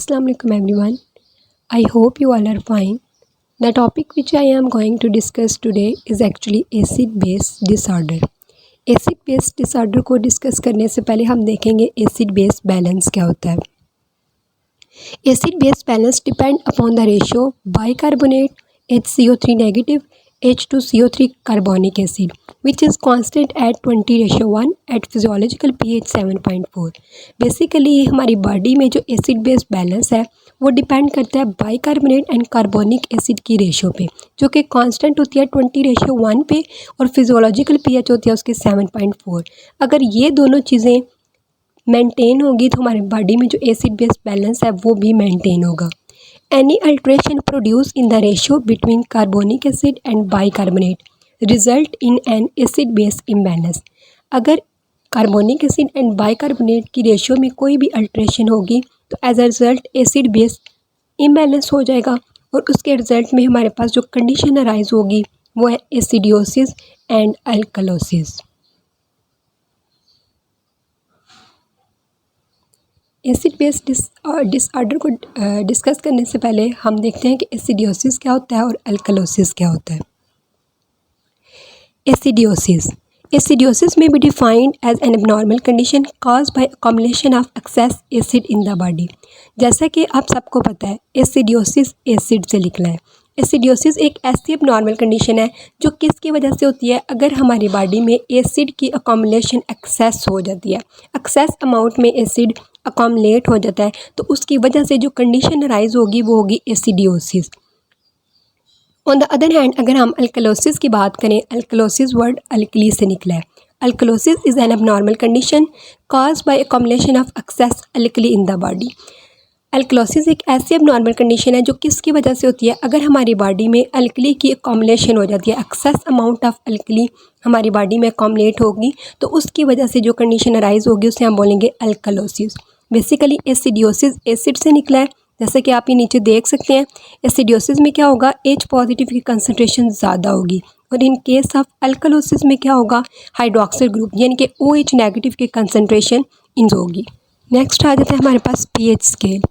Assalamu alaikum everyone. I hope you all are fine. The topic which I am going to discuss today is actually acid base disorder. Acid base disorder को discuss करने से पहले हम देखेंगे acid base balance क्या होता है। Acid base balance depend upon the ratio bicarbonate HCO3 negative H2CO3 carbonic acid which is constant at 20:1 at physiological pH 7.4। Basically हमारी बॉडी में जो एसिड बेस बैलेंस है वो डिपेंड करता है बाइकार्बोनेट एंड कार्बोनिक एसिड की रेशियो पे, जो कि कांस्टेंट होती है 20:1 पे और फिजियोलॉजिकल पीएच होती है उसकी 7.4। अगर ये दोनों चीज़ें मेंटेन होगी तो हमारी बॉडी में जो एसिड बेस बैलेंस है वो भी मेंटेन होगा। Any alteration produce in the ratio between carbonic acid and bicarbonate result in an acid base imbalance. अगर कार्बोनिक एसिड एंड बाइकार्बोनेट की रेशियो में कोई भी अल्ट्रेशन होगी तो as a result acid base imbalance हो जाएगा और उसके रिज़ल्ट में हमारे पास जो कंडीशन अराइज होगी वो है acidosis and alkalosis. Acid base disorder को डिस्कस करने से पहले हम देखते हैं कि एसिडियोसिस क्या होता है और अल्कलोसिस क्या होता है। एसिडियोसिस में be defined as an abnormal condition cause by accumulation of excess acid in the body. जैसा कि आप सबको पता है एसिडियोसिस एसिड से निकला है। एसिडियोसिस एक ऐसी एबनॉर्मल कंडीशन है जो किसकी वजह से होती है, अगर हमारी बॉडी में एसिड की अकोमुलेशन एक्सेस हो जाती है, एक्सेस अमाउंट में एसिड अकोमुलेट हो जाता है तो उसकी वजह से जो कंडीशन अराइज होगी वो होगी एसिडियोसिस। ऑन द अदर हैंड अगर हम अल्कलोसिस की बात करें, अल्कलोसिस वर्ड अल्कली से निकला है। Alkalosis is an abnormal condition cause by accumulation of excess alkali in the body. Alkalosis एक ऐसी एबनॉर्मल कंडीशन है जो किसकी वजह से होती है, अगर हमारी बॉडी में अल्कली की अकोमुलेशन हो जाती है, एक्सेस अमाउंट ऑफ अल्कली हमारी बॉडी में अकोमुलेट होगी तो उसकी वजह से जो कंडीशन अराइज होगी उसे हम बोलेंगे अल्कलोसिस। बेसिकली एसिडियोसिस एसिड से निकला है, जैसे कि आप ये नीचे देख सकते हैं। एसिडियोसिस में क्या होगा, H पॉजिटिव की कंसनट्रेशन ज़्यादा होगी और इन केस ऑफ अल्कलोसिस में क्या होगा, हाइड्रोक्सिल ग्रुप यानी कि OH नेगेटिव की कंसनट्रेशन इन होगी। नेक्स्ट आ जाता है हमारे पास pH scale.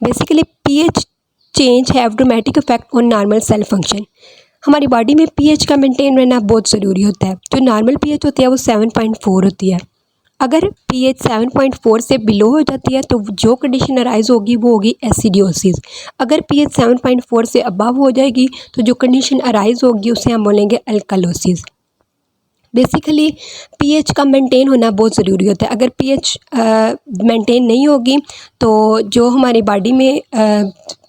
Basically pH change have dramatic effect on normal cell function. हमारी बॉडी में पीएच का मेंटेन रहना बहुत ज़रूरी होता है। जो नॉर्मल पीएच होती है वो 7.4 होती है। अगर पीएच 7.4 से बिलो हो जाती है तो जो कंडीशन अराइज होगी वो होगी एसिडियोसिस। अगर पीएच 7.4 से अबव हो जाएगी तो जो कंडीशन अराइज होगी उसे हम बोलेंगे अल्कलोसिस। बेसिकली पीएच का मेंटेन होना बहुत ज़रूरी होता है। अगर पीएच मेंटेन नहीं होगी तो जो हमारी बॉडी में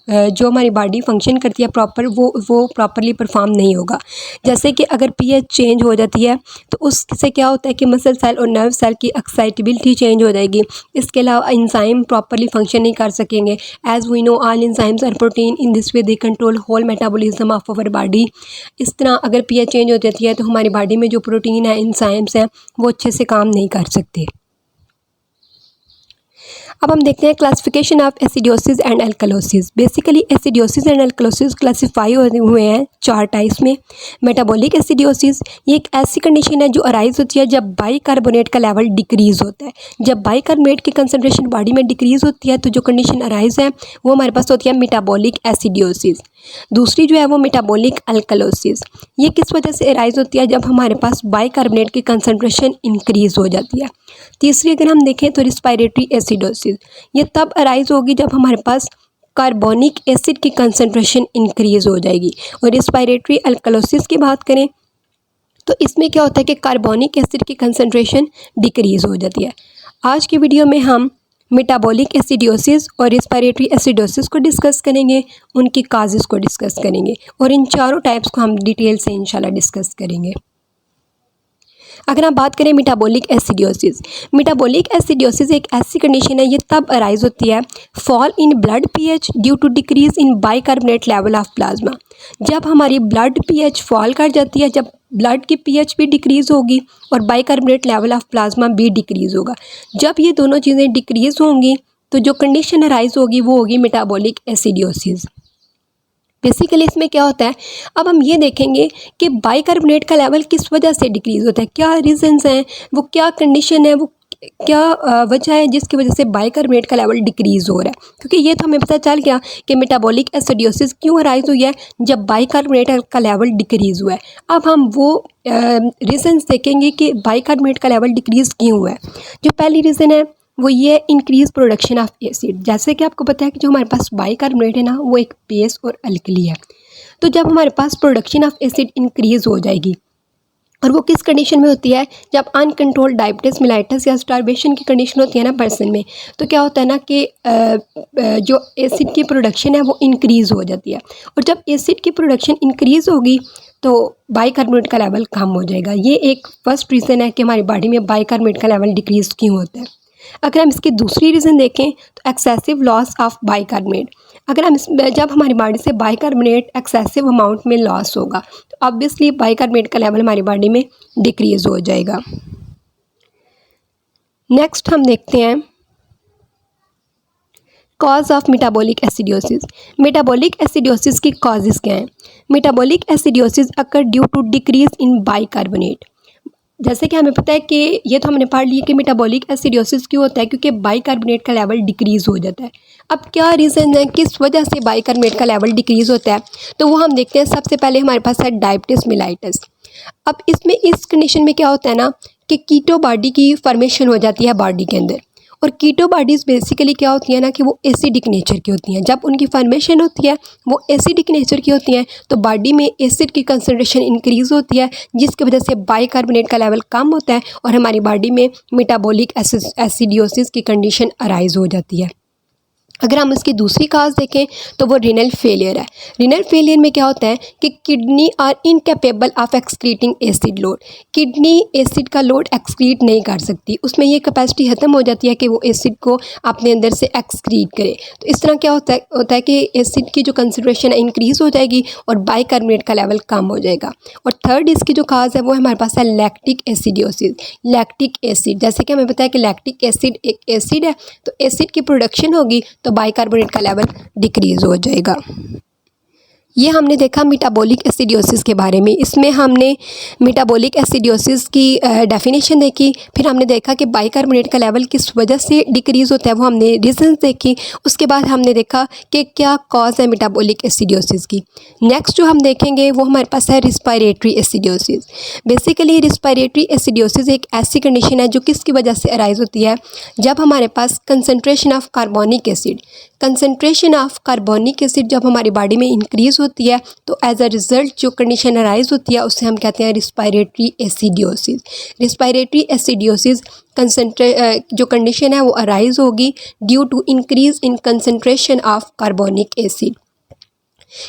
जो हमारी बॉडी फंक्शन करती है प्रॉपर वो प्रॉपरली परफॉर्म नहीं होगा। जैसे कि अगर पीएच चेंज हो जाती है तो उससे क्या होता है कि मसल सेल और नर्व सेल की एक्साइटेबिलिटी चेंज हो जाएगी। इसके अलावा एंजाइम प्रॉपरली फंक्शन नहीं कर सकेंगे। As we know all enzymes are protein, in this way they control whole metabolism of our body. इस तरह अगर पीएच चेंज हो जाती है तो हमारी बॉडी में जो प्रोटीन है, एंजाइम्स हैं, वो अच्छे से काम नहीं कर सकते। अब हम देखते हैं classification of acidosis and alkalosis. Basically acidosis and alkalosis classify हुए हैं 4 टाइप्स में। मेटाबॉलिक एसिडियोसिस ये एक ऐसी कंडीशन है जो अराइज होती है जब बाइकार्बोनेट का लेवल डिक्रीज होता है। जब बाइकार्बोनेट की कंसनट्रेशन बॉडी में डिक्रीज होती है तो जो कंडीशन अराइज है वो हमारे पास होती है मेटाबॉलिक एसिडियोसिस। दूसरी जो है वो मेटाबॉलिक अल्कलोसिस। ये किस वजह से अराइज होती है, जब हमारे पास बाइकार्बोनेट की कंसनट्रेशन इंक्रीज हो जाती है। तीसरी अगर हम देखें तो रिस्पायरेटरी एसिडोसिस, ये तब अराइज होगी जब हमारे पास कार्बोनिक एसिड की कंसनट्रेशन इंक्रीज हो जाएगी। और रिस्पायरेटरी अल्कलोसिस की बात करें तो इसमें क्या होता है कि कार्बोनिक एसिड की कंसनट्रेशन डिक्रीज हो जाती है। आज की वीडियो में हम मेटाबॉलिक एसिडियोसिस और रिस्पायरेटरी एसिडोसिस को डिस्कस करेंगे, उनकी काजेस को डिस्कस करेंगे और इन चारों टाइप्स को हम डिटेल से इंशाल्लाह डिस्कस करेंगे। अगर हम बात करें मेटाबॉलिक एसिडियोसिस एक ऐसी कंडीशन है, ये तब अराइज होती है fall in blood pH due to decrease in bicarbonate level of plasma. जब हमारी ब्लड पीएच फॉल कर जाती है, जब ब्लड की पीएच भी डिक्रीज होगी और बाइकार्बोनेट लेवल ऑफ प्लाज्मा भी डिक्रीज होगा। जब ये दोनों चीज़ें डिक्रीज होंगी तो जो कंडीशन अराइज होगी वो होगी मेटाबॉलिक एसिडियोसिस। बेसिकली इसमें क्या होता है, अब हम ये देखेंगे कि बाइकार्बोनेट का लेवल किस वजह से डिक्रीज़ होता है, क्या रीजंस हैं, वो क्या कंडीशन है, वो क्या वजह है जिसकी वजह से बाइकार्बोनेट का लेवल डिक्रीज़ हो रहा है, क्योंकि ये तो हमें पता चल गया कि मेटाबॉलिक एसिडोसिस क्यों अराइज हुई है जब बाइकार्बोनेट का लेवल डिक्रीज़ हुआ है। अब हम वो रीज़न्स देखेंगे कि बाइकार्बोनेट का लेवल डिक्रीज़ क्यों हुआ है। जो पहली रीज़न है वो ये इंक्रीज प्रोडक्शन ऑफ एसिड। जैसे कि आपको पता है कि जो हमारे पास बाइकार्बोनेट है ना वो एक बेस और अल्कली है, तो जब हमारे पास प्रोडक्शन ऑफ एसिड इंक्रीज़ हो जाएगी, और वो किस कंडीशन में होती है, जब अनकंट्रोल्ड डायबिटीज़ मिलाइटिस या स्टारवेशन की कंडीशन होती है ना पर्सन में, तो क्या होता है ना कि जो एसिड की प्रोडक्शन है वो इंक्रीज़ हो जाती है, और जब एसिड की प्रोडक्शन इंक्रीज़ होगी तो बाइकार्बोनेट का लेवल कम हो जाएगा। ये एक फर्स्ट रीज़न है कि हमारी बॉडी में बाइकार्बोनेट का लेवल डिक्रीज़ क्यों होता है। अगर हम इसकी दूसरी रीज़न देखें तो एक्सेसिव लॉस ऑफ बाइकार्बोनेट। अगर हम जब हमारी बॉडी से बाइकार्बोनेट एक्सेसिव अमाउंट में लॉस होगा तो ऑब्वियसली बाइकार्बोनेट का लेवल हमारी बॉडी में डिक्रीज़ हो जाएगा। नेक्स्ट हम देखते हैं cause of metabolic acidosis. Metabolic acidosis की कॉजेज़ क्या हैं? Metabolic acidosis occur due to decrease in bicarbonate. जैसे कि हमें पता है कि ये तो हमने पढ़ लिया कि मेटाबॉलिक एसिडोसिस क्यों होता है, क्योंकि बाइकार्बोनेट का लेवल डिक्रीज़ हो जाता है। अब क्या रीज़न है किस वजह से बाइकार्बोनेट का लेवल डिक्रीज़ होता है, तो वो हम देखते हैं। सबसे पहले हमारे पास है डायबिटीज़ मिलाइटिस। अब इसमें इस कंडीशन में क्या होता है ना कि कीटो बॉडी की फॉर्मेशन हो जाती है बॉडी के अंदर, और कीटो बॉडीज़ बेसिकली क्या होती है ना कि वो एसिडिक नेचर की होती हैं। जब उनकी फॉर्मेशन होती है वो एसिडिक नेचर की होती हैं तो बॉडी में एसिड की कंसनट्रेशन इंक्रीज़ होती है, जिसकी वजह से बाइकार्बोनेट का लेवल कम होता है और हमारी बॉडी में मेटाबॉलिक एसिडोसिस की कंडीशन अराइज हो जाती है। अगर हम इसकी दूसरी काज देखें तो वो रीनल फेलियर है। रीनल फेलियर में क्या होता है कि kidney are incapable of excreting acid load. Kidney acid का लोड एक्सक्रीट नहीं कर सकती, उसमें ये कैपेसिटी ख़त्म हो जाती है कि वो एसिड को अपने अंदर से एक्सक्रीट करे। तो इस तरह क्या होता है कि एसिड की जो कंसनट्रेशन है इंक्रीज़ हो जाएगी और बाइकार्बोनेट का लेवल कम हो जाएगा। और थर्ड इसकी जो काज है वो हमारे पास है लैक्टिक एसिडोसिस। लैक्टिक एसिड, जैसे कि हमें पता है कि लैक्टिक एसिड एक एसिड है, तो एसिड की प्रोडक्शन होगी तो बाइकार्बोनेट का लेवल डिक्रीज़ हो जाएगा। ये हमने देखा मेटाबॉलिक एसिडोसिस के बारे में। इसमें हमने मेटाबॉलिक एसिडोसिस की डेफिनेशन देखी, फिर हमने देखा कि बाइकार्बोनेट का लेवल किस वजह से डिक्रीज़ होता है, वो हमने रीजंस देखी। उसके बाद हमने देखा कि क्या कॉज है मेटाबॉलिक एसिडोसिस की। नेक्स्ट जो हम देखेंगे वो हमारे पास है respiratory acidosis. Basically respiratory acidosis एक ऐसी कंडीशन है जो किसकी वजह से अराइज होती है, जब हमारे पास कंसनट्रेशन ऑफ कार्बोनिक एसिड जब हमारी बॉडी में इंक्रीज़ होती है तो एज अ रिज़ल्ट जो कंडीशन अराइज होती है उससे हम कहते हैं रिस्पायरेटरी एसिडोसिस। रिस्पायरेटरी एसिडोसिस जो कंडीशन है वो अराइज होगी due to increase in concentration of carbonic acid.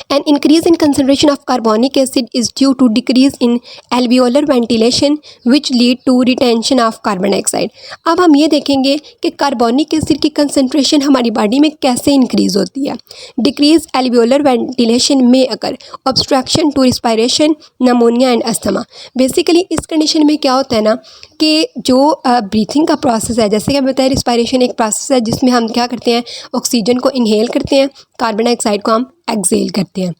An increase in concentration of carbonic acid is due to decrease in alveolar ventilation which lead to retention of carbon dioxide। अब हम ये देखेंगे कि carbonic acid की concentration हमारी body में कैसे increase होती है। डिक्रीज एल्वियोलर वेंटिलेशन में अगर obstruction to respiration, pneumonia and asthma. Basically इस कंडीशन में क्या होता है ना कि जो ब्रीथिंग का प्रोसेस है, जैसे कि हमें बताया रिस्पायरेशन एक प्रोसेस है जिसमें हम क्या करते हैं, ऑक्सीजन को इनहेल करते हैं, कार्बन डाइऑक्साइड को हम एक्सेल करते हैं।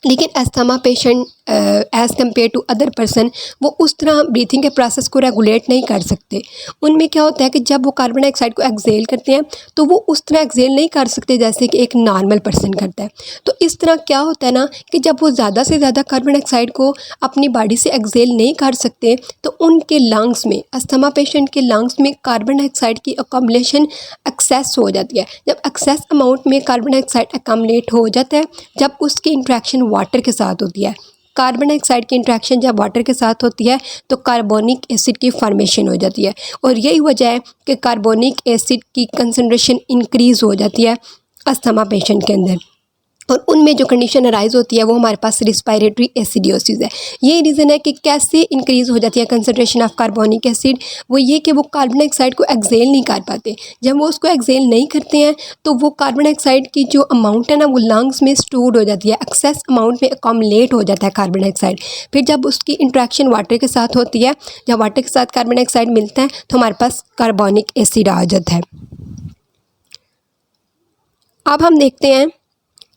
लेकिन asthma patient as compare to other person वो उस तरह ब्रीथिंग के प्रोसेस को रेगुलेट नहीं कर सकते। उनमें क्या होता है कि जब वो कार्बन डाइऑक्साइड को एक्सेल करते हैं तो वो उस तरह एक्सेल नहीं कर सकते जैसे कि एक नॉर्मल पर्सन करता है। तो इस तरह क्या होता है ना कि जब वो ज़्यादा से ज़्यादा कार्बन डाइऑक्साइड को अपनी बॉडी से एक्सेल नहीं कर सकते तो उनके लंग्स में, अस्थमा पेशेंट के लंग्स में कार्बन डाइऑक्साइड की अकोमोलेशन एक्सेस हो जाती है। जब एक्सेस अमाउंट में कार्बन डाइऑक्साइड अकोमोलेट हो जाता है, जब उसकी इंट्रैक्शन वाटर के साथ होती है, कार्बन डाइऑक्साइड की इंट्रैक्शन जब वाटर के साथ होती है तो कार्बोनिक एसिड की फॉर्मेशन हो जाती है। और यही वजह है कि कार्बोनिक एसिड की कंसंट्रेशन इंक्रीज़ हो जाती है अस्थमा पेशेंट के अंदर, और उनमें जो कंडीशन अराइज होती है वो हमारे पास रिस्पायरेटरी एसिडोसिस है। यही रीज़न है कि कैसे इंक्रीज़ हो जाती है कंसंट्रेशन ऑफ कार्बोनिक एसिड, वो ये कि वो कार्बन डाइऑक्साइड को एक्सेल नहीं कर पाते। जब वो उसको एक्सेल नहीं करते हैं तो वो कार्बन डाइऑक्साइड की जो अमाउंट है ना वो लंग्स में स्टोर्ड हो जाती है, एक्सेस अमाउंट में अकोमोलेट हो जाता है कार्बन डाइऑक्साइड। फिर जब उसकी इंट्रैक्शन वाटर के साथ होती है, जब वाटर के साथ कार्बन डाइऑक्साइड मिलता है तो हमारे पास कार्बोनिक एसिड आ जाता है। अब हम देखते हैं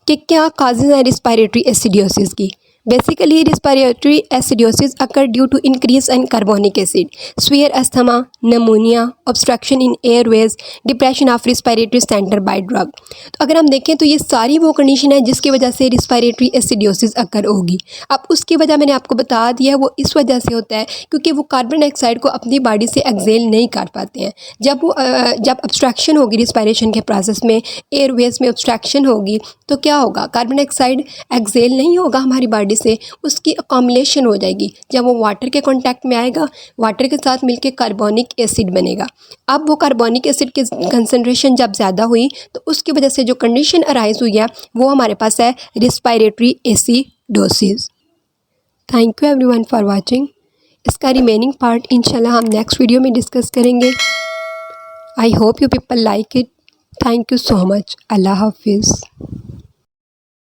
कि क्या काजेज़ हैं रिस्पायरेटरी एसिडोसिस की। Basically, respiratory acidosis occur due to increase in carbonic acid, severe asthma, pneumonia, obstruction in airways, depression of respiratory center by drug। तो अगर हम देखें तो ये सारी वो कंडीशन है जिसकी वजह से रिस्पायरेटरी एसिडोसिस अकर होगी। अब उसकी वजह मैंने आपको बता दिया है, वो इस वजह से होता है क्योंकि वो कार्बन डाइऑक्साइड को अपनी बॉडी से एक्सेल नहीं कर पाते हैं। जब ऑब्स्ट्रक्शन होगी रिस्पायरेशन के प्रोसेस में, एयरवेज में ऑब्स्ट्रक्शन होगी तो क्या होगा, कार्बन डाइऑक्साइड एक्सेल नहीं होगा हमारी बॉडी से, उसकी अकोमलेशन हो जाएगी। जब वो वाटर के कांटेक्ट में आएगा, वाटर के साथ मिलके कार्बोनिक एसिड बनेगा। अब वो कार्बोनिक एसिड की कंसनट्रेशन जब ज़्यादा हुई तो उसकी वजह से जो कंडीशन अराइज हुई है वो हमारे पास है respiratory acidosis. Thank you everyone for watching. इसका रिमेनिंग पार्ट इंशाल्लाह हम नेक्स्ट वीडियो में डिस्कस करेंगे। I hope you people like it. Thank you so much. अल्लाह हाफिज़।